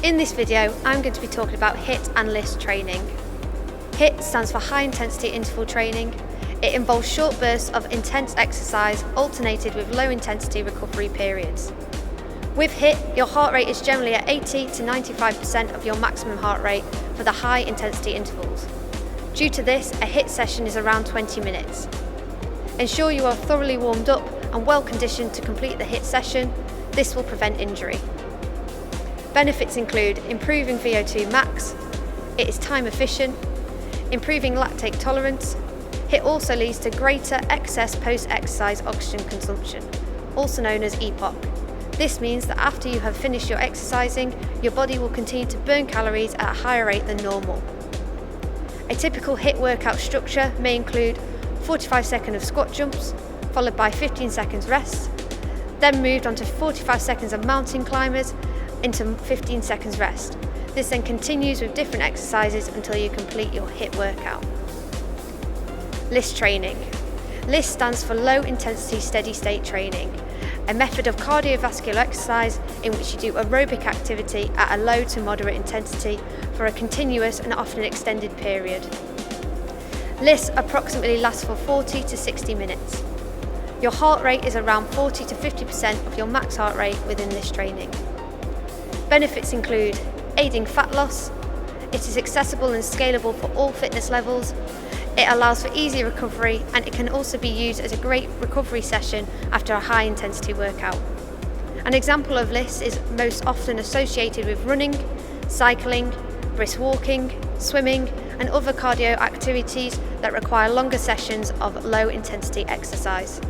In this video, I'm going to be talking about HIIT and LIST training. HIIT stands for High Intensity Interval Training. It involves short bursts of intense exercise alternated with low intensity recovery periods. With HIIT, your heart rate is generally at 80 to 95% of your maximum heart rate for the high intensity intervals. Due to this, a HIIT session is around 20 minutes. Ensure you are thoroughly warmed up and well conditioned to complete the HIIT session. This will prevent injury. Benefits include improving VO2 max, it is time efficient, improving lactate tolerance. HIIT also leads to greater excess post-exercise oxygen consumption, also known as EPOC. This means that after you have finished your exercising, your body will continue to burn calories at a higher rate than normal. A typical HIIT workout structure may include 45 seconds of squat jumps, followed by 15 seconds rest, then moved on to 45 seconds of mountain climbers into 15 seconds rest. This then continues with different exercises until you complete your HIIT workout. LIST training. LIST stands for Low Intensity Steady State Training, a method of cardiovascular exercise in which you do aerobic activity at a low to moderate intensity for a continuous and often extended period. LIST approximately lasts for 40 to 60 minutes. Your heart rate is around 40 to 50% of your max heart rate within this training. Benefits include aiding fat loss. It is accessible and scalable for all fitness levels. It allows for easy recovery, and it can also be used as a great recovery session after a high intensity workout. An example of LIST is most often associated with running, cycling, brisk walking, swimming, and other cardio activities that require longer sessions of low intensity exercise.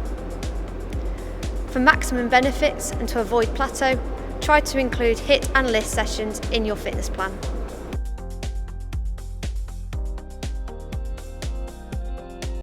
For maximum benefits and to avoid plateau, try to include HIIT and LIST sessions in your fitness plan.